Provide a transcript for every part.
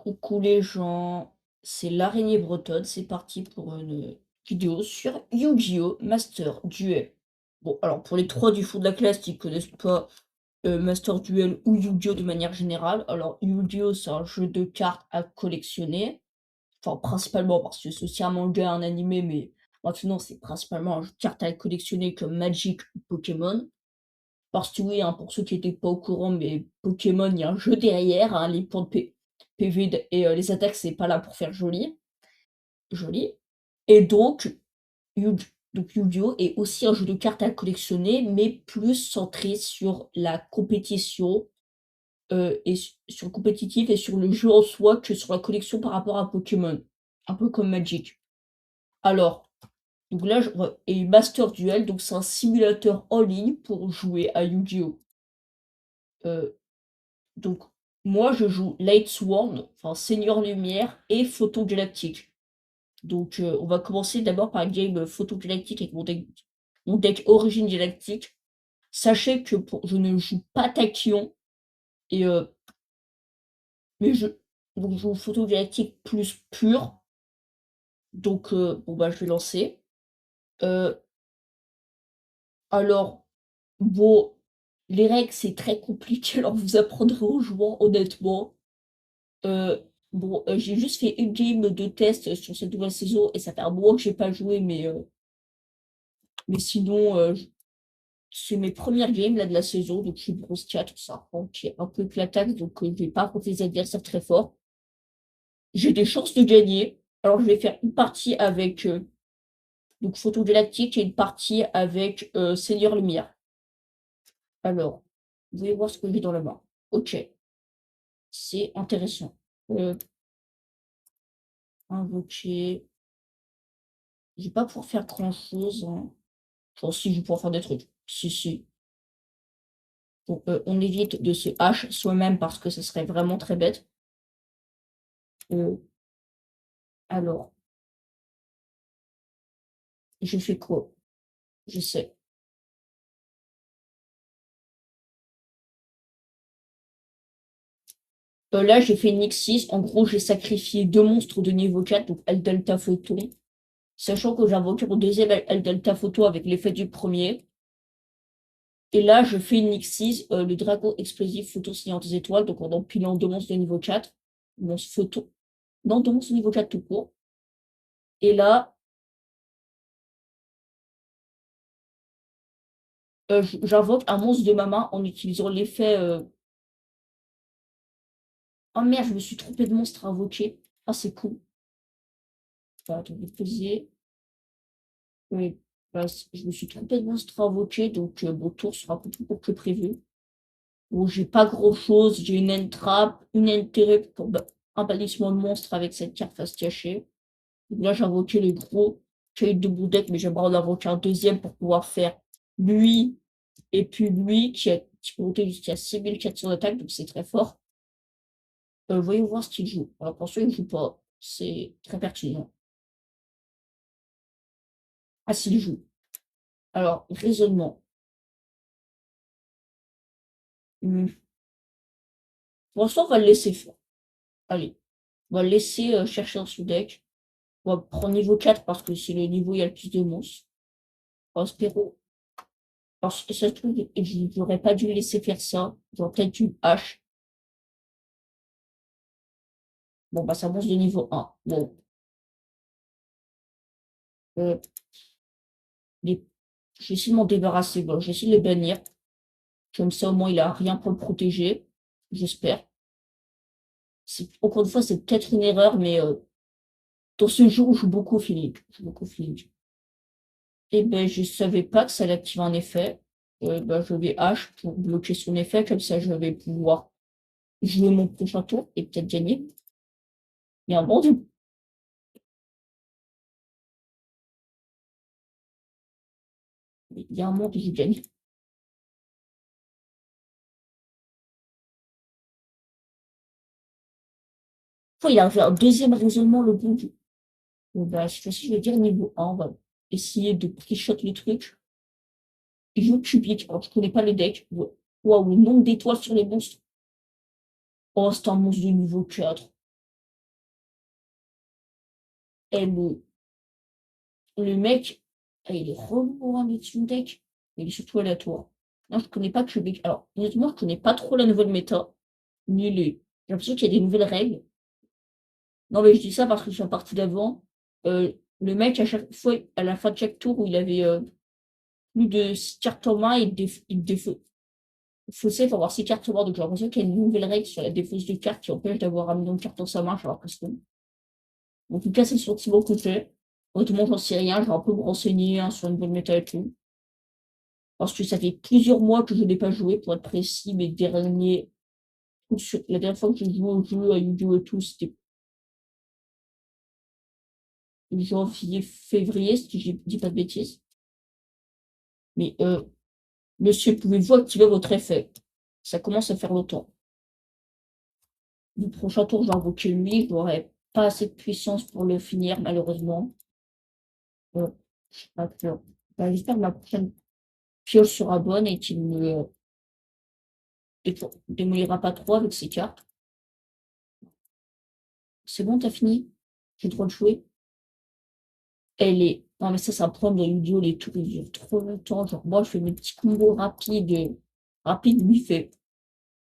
Coucou les gens, c'est l'araignée bretonne, c'est parti pour une vidéo sur Yu-Gi-Oh! Master Duel. Bon, alors pour les trois du fond de la classe qui connaissent pas Master Duel ou Yu-Gi-Oh! De manière générale, alors Yu-Gi-Oh! C'est un jeu de cartes à collectionner, enfin principalement parce que c'est aussi un manga, un animé, mais maintenant c'est principalement un jeu de cartes à collectionner comme Magic ou Pokémon. Parce que oui, hein, pour ceux qui étaient pas au courant, mais Pokémon, il y a un jeu derrière, hein, les points de PV et les attaques, c'est pas là pour faire joli et donc Yu-Gi-Oh! Est aussi un jeu de cartes à collectionner, mais plus centré sur la compétition, et sur le compétitif et sur le jeu en soi que sur la collection par rapport à Pokémon. Un peu comme Magic. Alors, donc là, je re et Master Duel, donc c'est un simulateur en ligne pour jouer à Yu-Gi-Oh! Heu Donc, moi, je joue Light Sworn, enfin Seigneur Lumière et Photon Galactique. Donc, on va commencer d'abord par une game, Photon Galactique avec mon deck Origine Galactique. Sachez que je ne joue pas Tachyon et mais je joue Photon Galactique plus pur. Donc, bon, bah, je vais lancer. Heu, alors, bon, les règles, c'est très compliqué, alors vous apprendrez aux joueurs, honnêtement. Heu, bon, j'ai juste fait une game de test sur cette nouvelle saison et ça fait un moment que j'ai pas joué, mais sinon, c'est mes premières games là de la saison, donc je suis bronze 4, ça rend qui est un peu éclatable, donc je vais pas affronter des adversaires très forts. J'ai des chances de gagner. Alors je vais faire une partie avec, donc Photon Galactique et une partie avec, Seigneur Lumière. Alors, vous allez voir ce que j'ai dans la main. OK, c'est intéressant. Heu, Invoquer, je vais pas pouvoir faire grand chose, hein. Enfin si, je vais pouvoir faire des trucs. Si, si. Donc, on évite de se hache soi-même parce que ce serait vraiment très bête. Heu, alors, je fais quoi? Je sais. Là, j'ai fait une X6. En gros, j'ai sacrifié 2 monstres de niveau 4, donc El Delta Photon, sachant que j'ai invoqué mon deuxième El Delta Photon avec l'effet du premier. Et là, je fais une X6, le dragon explosif Photon seigneur des étoiles, donc en empilant 2 monstres de niveau 4, monstres Photon non, 2 monstres de niveau 4 tout court. Et là, j'invoque un monstre de ma main en utilisant l'effet, oh merde, je me suis trompée de monstre à invoquer. Ah, c'est cool. Enfin, attendez, peser. Oui, bah, je me suis trompée de monstre à invoquer, donc mon tour sera un peu plus court que prévu. Bon, j'ai pas grand-chose. J'ai une entrap, une interrupt pour un bannissement de monstre avec cette carte face cachée. Donc là, j'ai invoqué le gros cahier de mon deck, mais j'aimerais en invoquer un deuxième pour pouvoir faire lui et puis lui qui peut monter jusqu'à 6400 d'attaque, donc c'est très fort. Voyons voir ce qu'il joue. Alors pour ceux qui ne jouent pas, c'est très pertinent. Ah, s'il joue. Alors, raisonnement. Mmh, pour l'instant, on va le laisser faire. Allez, on va le laisser, chercher dans son deck. On va prendre niveau 4 parce que c'est le niveau où il y a le plus de monstres. Espérons parce que ça se trouve, je j'aurais pas dû le laisser faire ça. J'aurais peut-être dû hache. Bon, bah, ça monte de niveau 1. Bon, heu, les je vais essayer de m'en débarrasser. Bon, je vais essayer de le bannir. Comme ça, au moins, il a rien pour le protéger, j'espère. C'est encore une fois, c'est peut-être une erreur, mais dans ce jeu, on joue beaucoup au feeling. Je joue beaucoup au feeling. Et ben, je savais pas que ça allait activer un effet. Bah, je vais H pour bloquer son effet, comme ça je vais pouvoir jouer mon prochain tour et peut-être gagner. Il y a un monde, il y a un monde où je gagne. Fois, il a fait un deuxième raisonnement, le bon Dieu. Bon, bah, cette fois-ci, je vais dire niveau 1, on va essayer de pre-shot les trucs. Il joue cubique, alors je connais pas les decks. Waouh, le nombre d'étoiles sur les monstres. Oh, c'est un monstre de niveau 4. Et le mec, il est relou, hein, avec son deck. Il est surtout aléatoire. Non, je connais pas Quebec. Alors, honnêtement, je connais pas trop la nouvelle méta, ni les j'ai l'impression qu'il y a des nouvelles règles. Non, mais je dis ça parce que sur la partie d'avant, le mec, à chaque fois, à la fin de chaque tour où il avait, plus de 6 cartes en main, il faussait pour avoir 6 cartes en main. Donc j'ai l'impression qu'il y a une nouvelle règle sur la défausse de cartes qui empêche d'avoir un million de cartes dans sa main, j'ai l'impression. En tout cas, c'est le sentiment que j'ai. Honnêtement, j'en sais rien, je vais un peu me renseigner, hein, sur une bonne méta et tout. Parce que ça fait plusieurs mois que je n'ai pas joué, pour être précis, mes derniers la dernière fois que j'ai joué au jeu à Yu-Gi-Oh! Et tout, c'était janvier, février, si je dis pas de bêtises. Mais monsieur, pouvez-vous activer votre effet? Ça commence à faire longtemps. Le prochain tour, je vais invoquer lui, je n'aurai pas assez de puissance pour le finir, malheureusement. Je sais pas sûr. Bah, j'espère que ma prochaine pioche sera bonne et qu'il me démolira pas trop avec ses cartes. C'est bon, t'as fini? J'ai le droit de jouer? Elle est non mais ça, c'est un problème de Yu-Gi-Oh! Les tours, ils durent trop longtemps. Genre moi, je fais mes petits combos rapides, lui fait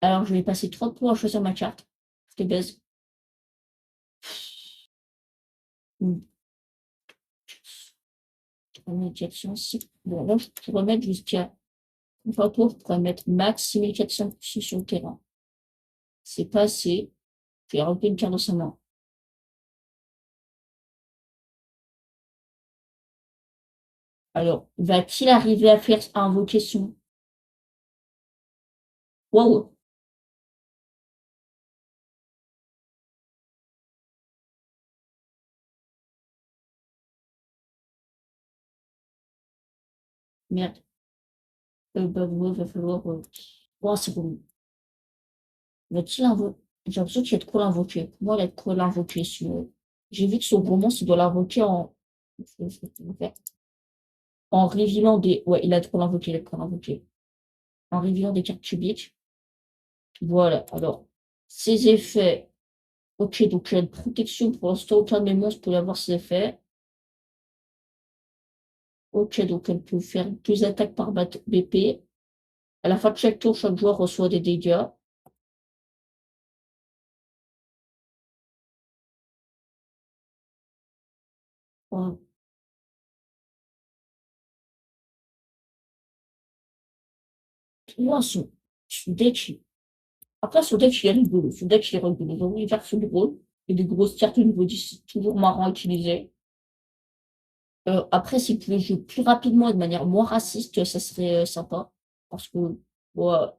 alors je vais passer 30 tours à choisir ma carte. Je te baise. Mmh. Bon là, je pourrais mettre jusqu'à enfin tour, je pourrais mettre max 6400 sur le terrain. C'est pas assez. Je vais remplir une carte dans sa main. Alors, va-t-il arriver à invoquer son waouh! Merde. Bah, ouais, va falloir, oh, c'est bon. Va-t-il invoquer j'ai l'impression qu'il y a de quoi l'invoquer. Pour moi, il y a de quoi l'invoquer celui j'ai vu que sur Bromance, il doit l'invoquer en revealant des ouais, il a de quoi l'invoquer, il a de quoi l'invoquer. En revealant des cartes cubiques. Voilà, alors, ses effets, OK, donc il a une protection pour l'instant, aucun de mes monstres peut avoir ses effets. OK, donc elle peut faire 2 attaques par BP. À la fin de chaque tour, chaque joueur reçoit des dégâts. Voilà. Moi, son deck, après son deck, il est rigolo. Son deck, il est rigolo. J'ai envie de faire ce drôle et des grosses cartes au niveau 10, c'est toujours marrant à utiliser. Après, s'il pouvait jouer plus rapidement et de manière moins raciste, ça serait, sympa. Parce que, ouais, en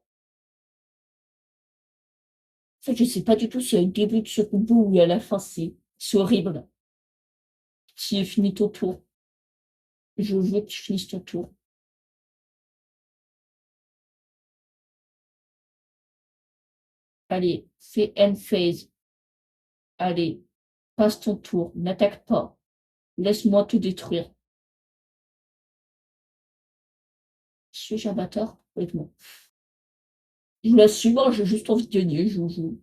fait, je sais pas du tout s'il y a un début de ce combo ou à la fin, c'est horrible. Qui est fini ton tour. Je veux que tu finisses ton tour. Allez, fais end phase. Allez, passe ton tour. N'attaque pas. Laisse-moi te détruire. Suis-je un bâtard? Honnêtement. Je l'assume, hein, j'ai juste envie de gagner. Je joue.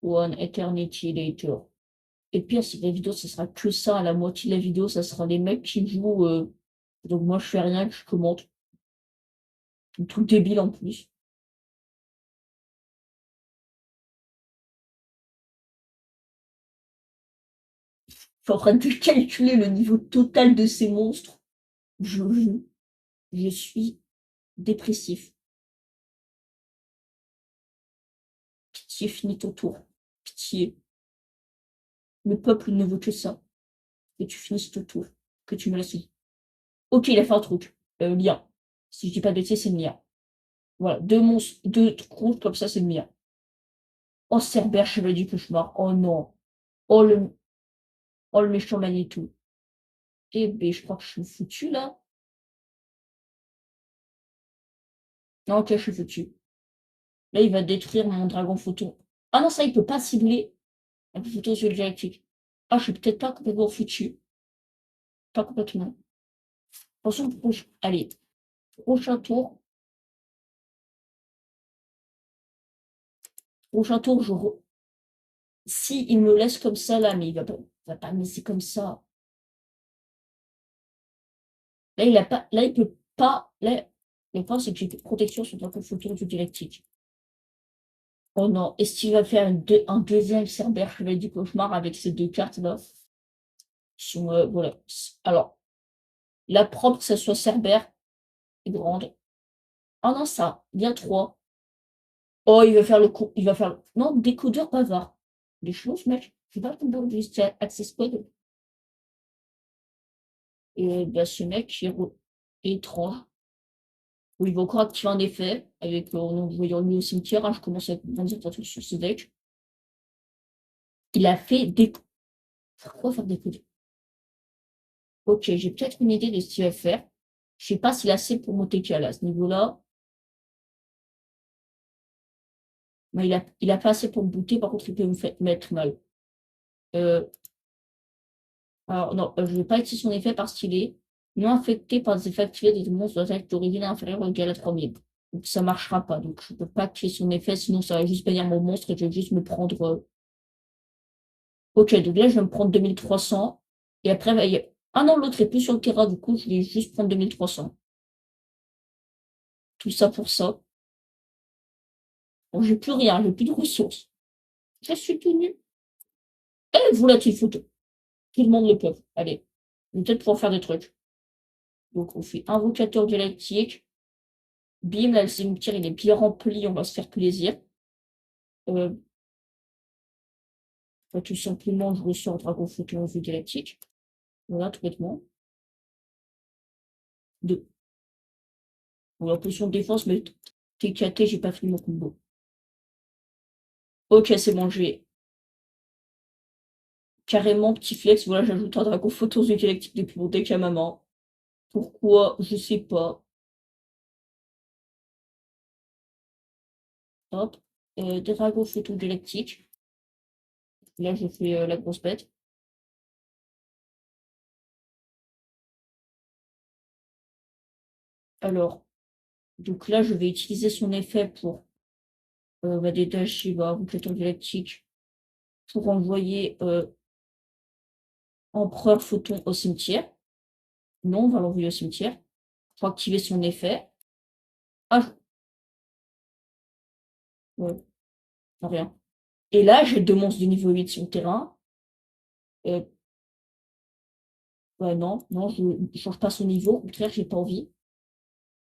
One eternity later. Et pire, si la vidéo, ça sera que ça. À la moitié de la vidéo, ça sera les mecs qui jouent. Donc moi, je fais rien, que je commente. Un truc débile en plus. Je suis en train de calculer le niveau total de ces monstres. Je, je suis dépressif. Pitié, finis ton tour. Pitié. Le peuple ne veut que ça. Que tu finisses ton tour. Que tu me laisses. Ok, il a fait un truc. Lien. Si je dis pas de bêtises, c'est le mien. Voilà, deux monstres, deux trous comme ça, c'est le mien. Oh, Cerbère, chevalier du cauchemar. Oh non. Oh oh, le méchant Magnéto. Eh ben, je crois que je suis foutu là. Non, ok, je suis foutu. Là, il va détruire mon dragon photon. Ah non, ça, il peut pas cibler un photon sur le dialectique. Ah, je suis peut-être pas complètement foutu. Pas complètement. Attention, allez, prochain tour. Prochain tour, Si il me laisse comme ça là, mais il va pas me laisser comme ça. Là, il a pas là, il peut pas là, le problème, c'est que j'ai plus de protection sur Dragon Photo du Galactique. Oh non, est-ce qu'il va faire un deuxième Cerbère Chevalier du Cauchemar avec ces 2 cartes-là? Qui sont, voilà. Alors, la propre, que ça soit Cerbère et grande. Oh non, ça, bien 3. Oh, il va faire non, décodeur bavard. Des choses, mec. Je vais pas tomber au juste access code et bah, ce mec, est étrange. Où il va encore activer un effet avec, en envoyant lui au cimetière, hein, je commence à grandir un truc sur ce deck. Il a fait pourquoi faire décoder? OK, j'ai peut-être une idée de ce qu'il va faire. Je sais pas s'il a assez pour monter Cal à ce niveau-là. Mais il a pas assez pour me booter, par contre il peut me mettre mal. Heu, alors non, je vais pas utiliser son effet parce qu'il est non affecté par des effets activés des monstres d'attaque d'origine inférieure ou égale à 3000. Donc ça marchera pas, donc je peux pas activer son effet, sinon ça va juste bannir mon monstre et je vais juste me prendre, OK, donc là je vais me prendre 2300 et après bah, ah non, l'autre est plus sur le terrain, du coup je vais juste prendre 2300. Tout ça pour ça. Bon, j'ai plus rien, j'ai plus de ressources. Je suis tout nu. Eh, volatile photo. Tout le monde le peut. Allez, je vais peut-être pouvoir faire des trucs. Donc on fait invocateur galactique. Bim, là le cimetière il est bien rempli, on va se faire plaisir. Heu, Bah, tout simplement je ressors dragon photo en vue galactique. Voilà, tout bêtement. 2. Bon, la potion de défense, mais TKT, j'ai pas fini mon combo. OK, c'est bon, j'ai carrément petit flex, voilà, j'ajoute un dragon photo en vue galactique depuis mon deck à maman. Pourquoi? Je sais pas. Hop, dragon photo galactique. Là, je fais, la grosse bête. Alors, donc là, je vais utiliser son effet pour, bah, détacher, bah, Boucleton galactique pour envoyer, Empereur Photon au cimetière. Non, on va l'envoyer au cimetière pour activer son effet. Ah, ouais, rien. Et là, j'ai 2 monstres de niveau 8 sur le terrain. Heu, ouais, non, non, je change pas son niveau, au contraire, j'ai pas envie.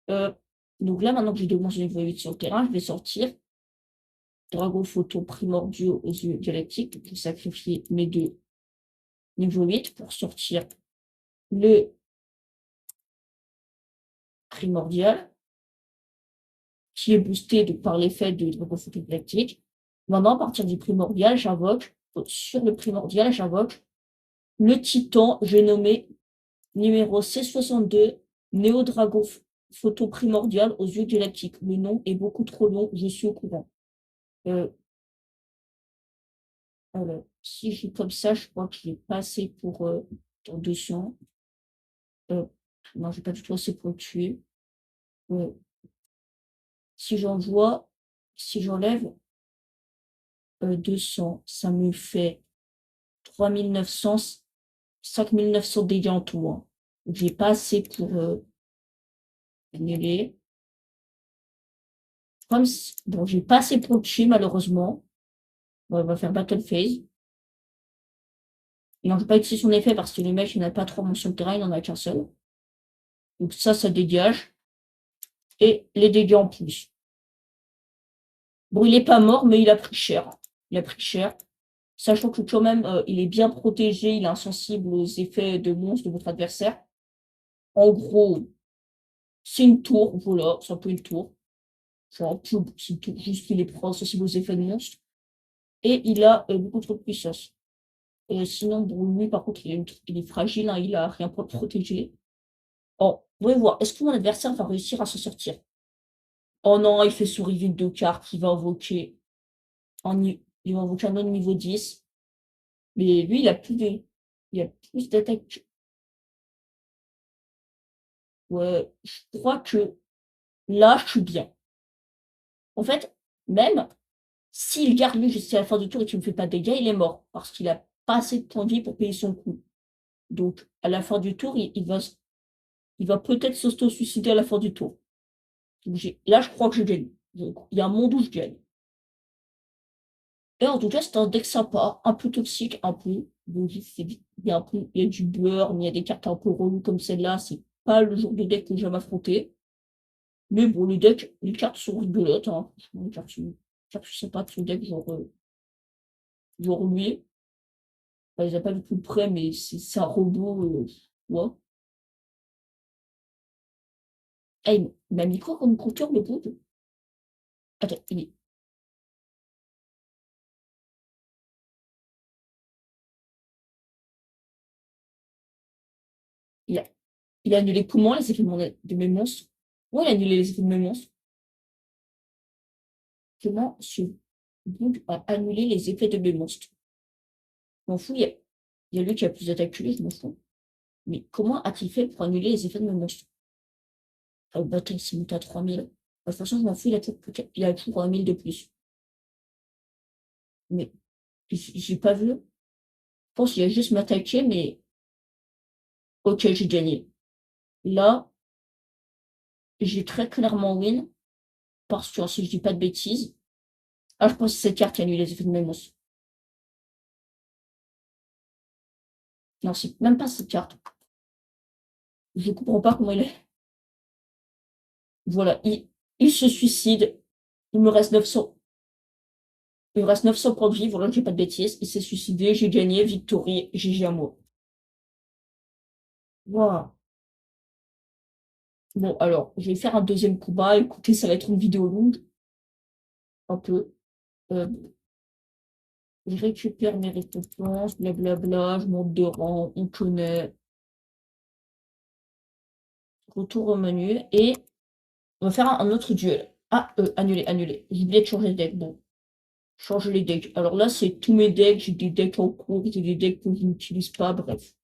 Heu, donc là, maintenant que j'ai 2 monstres de niveau 8 sur le terrain, je vais sortir Dragon Photon primordiaux aux yeux galactiques. Donc je vais sacrifier mes 2 niveau 8 pour sortir le primordial, qui est boosté par l'effet de Dragon Photon galactique. Maintenant, à partir du primordial, sur le primordial, j'invoque le titan, j'ai nommé numéro C62, Néo Dragon Photon primordial aux yeux galactiques. Le nom est beaucoup trop long, je suis au courant. Euh, alors, si je comme ça, je crois que je l'ai pas assez pour 200. Euh, non, j'ai pas du tout assez pour le tuer. Euh, si j'envoie, si j'enlève 200, ça me fait 3900, 5900 dégâts en tout, hein. J'ai pas assez pour annuler. Bon, j'ai pas assez pour le tuer, malheureusement. Bon, on va faire Battle Phase. Et on peut pas utiliser son effet parce que le mec, il n'a pas 3 monstres sur le terrain, il en a qu'un seul. Donc ça dégage. Et les dégâts en plus. Bon, il est pas mort, mais il a pris cher. Il a pris cher. Sachant que quand même, il est bien protégé, il est insensible aux effets de monstres de votre adversaire. En gros, c'est une tour, voilà, c'est un peu une tour. Genre, c'est une tour, juste qu'il est pas insensible aux effets de monstres. Et il a beaucoup trop de puissance. Sinon, bon, lui, par contre, il est fragile, hein, il a rien pour le protéger. Oh, voyons voir, est-ce que mon adversaire va réussir à s'en sortir? Oh non, il fait souris vide de cartes, il va invoquer un autre niveau 10. Mais lui, il a plus d'attaque. Ouais, je crois que là, je suis bien. En fait, même S'il garde lui jusqu'à la fin du tour et qu'il me fait pas de dégâts, il est mort, parce qu'il a pas assez de points de vie pour payer son coup. Donc à la fin du tour, il va peut-être s'auto-suicider à la fin du tour. Donc là, je crois que je gagne. Donc il y a un monde où je gagne. Et en tout cas, c'est un deck sympa, un peu toxique, un peu. Donc il y a un peu, il y a du beurre, mais il y a des cartes un peu reloues comme celle-là. C'est pas le genre de deck que j'aime affronter. Mais bon, les cartes sont rigolotes, hein. Franchement, les cartes sont sympas de ce deck, genre lui. Enfin, il a pas vu plus près, mais c'est un robot, ouais. Ah, il m'a mis quoi comme compteur, le pauvre? Attends, il a, il a annulé comment les effets de mes monstres? Ouais, il a annulé les effets de mes monstres. Comment ce bug a annulé les effets de mes monstres? Je m'en fous, il y a lui qui a plus d'attaque que lui, je m'en fous. Mais comment a-t-il fait pour annuler les effets de mes monstres? Ah, bah, il s'est monté à 3000. Bah, de toute façon, je m'en fous, il a toujours 1000 de plus. Mais j'ai pas vu. Je pense qu'il a juste m'attaqué, mais ok, j'ai gagné. Là, j'ai très clairement win, parce que si je dis pas de bêtises. Ah, je pense que c'est cette carte qui annule les effets de mes monstres. Non, c'est même pas cette carte. Je comprends pas comment il est. Voilà, il se suicide. Il me reste 900. Il me reste 900 points de vie, voilà, j'ai pas de bêtises. Il s'est suicidé, j'ai gagné, victory, GG à moi. Voilà. Bon, alors, je vais faire un deuxième combat. Écoutez, ça va être une vidéo longue, un peu. Euh, je récupère mes récompenses, blablabla, je monte de rang, on connaît. Retour au menu, et on va faire un autre duel. Ah, annulé, annulé. J'ai oublié de changer de deck. Bon, changer les decks. Alors là, c'est tous mes decks. J'ai des decks en cours, j'ai des decks que je n'utilise pas, bref.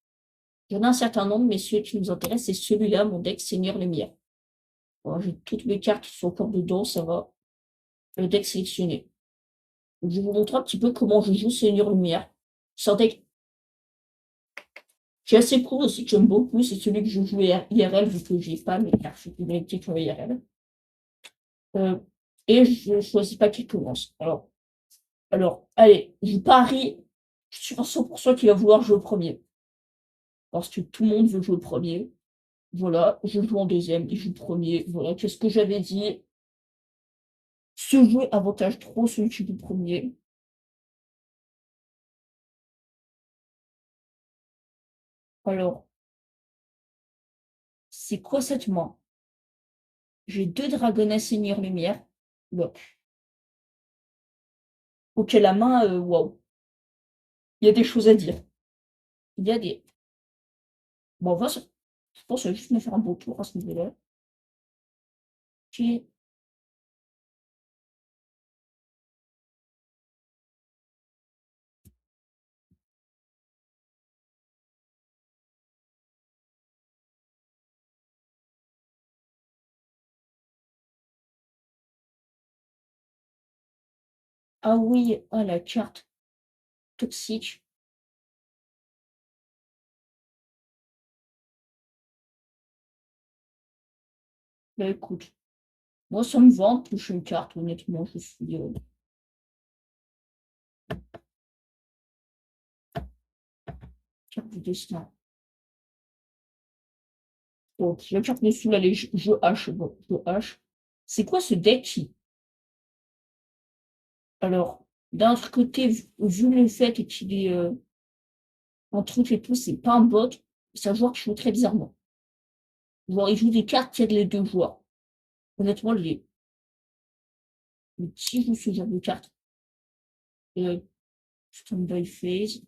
J'en ai un certain nombre, mais celui qui nous intéresse, c'est celui-là, mon deck Seigneur Lumière. Bon, j'ai toutes mes cartes qui sont encore dedans, ça va. Le deck sélectionné. Donc, je vais vous montrer un petit peu comment je joue Seigneur Lumière. C'est un deck qui est assez cool aussi, que j'aime beaucoup. C'est celui que je joue IRL, vu que j'ai pas mes cartes qui sont IRL. Euh, et je choisis pas qui commence. Alors, allez, je parie sur 100% qu'il va vouloir jouer au premier. Parce que tout le monde veut jouer au premier. Voilà, je joue en deuxième, il joue premier. Voilà, qu'est-ce que j'avais dit? Ce jeu avantage trop celui qui joue premier. Alors, c'est quoi cette main? J'ai deux dragonnets Seigneur Lumière. Bloc. Ok, la main, waouh. Il y a des choses à dire. Il y a des. Bon, je pense que je vais juste me faire un beau tour à ce niveau-là. Ok. Ah oui, ah la carte toxique. Bah écoute, moi ça me vend de toucher une carte, honnêtement, je suis. Carte du destin. Donc, la carte me saoule, allez, je hache. Bon, je hache. C'est quoi ce deck? Alors, d'un autre côté, vu le fait qu'il est en truc et tout, c'est pas un bot, c'est un joueur qui joue très bizarrement. Genre, il joue des cartes qui aident les deux joueurs. Honnêtement, les petits jouent ce genre de cartes. Standby phase,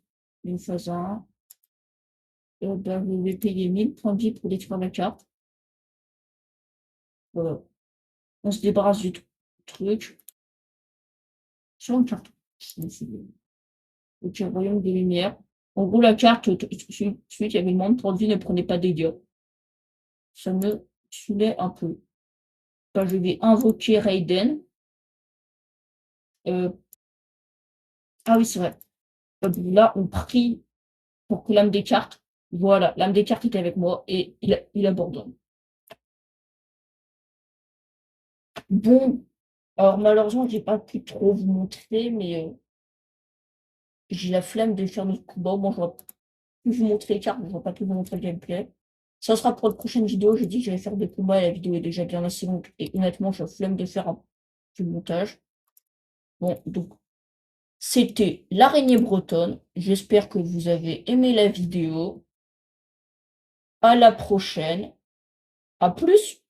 une phase 1. Ben, je vais payer 1000 points de vie pour détruire la carte. Voilà. On se débarrasse du truc. Sur une carte. Ok, royaume des lumières. En gros, la carte, celui qui avait le moins de points de vie ne prenait pas de dégâts. Ça me saoulait un peu. Ben, je vais invoquer Raiden. Ah oui, c'est vrai. Là, on prie pour que l'âme des cartes voilà, l'âme des cartes était avec moi et il abandonne. Bon, alors malheureusement, j'ai pas pu trop vous montrer, mais j'ai la flemme de faire notre combat. Moi, j'aurais pu vous montrer les cartes, mais j'aurais pas pu vous montrer le gameplay. Ça sera pour une prochaine vidéo. J'ai dit que j'allais faire des combats et la vidéo est déjà bien assez longue et honnêtement, j'ai la flemme de faire du montage. Bon, donc c'était l'araignée bretonne. J'espère que vous avez aimé la vidéo. À la prochaine. À plus!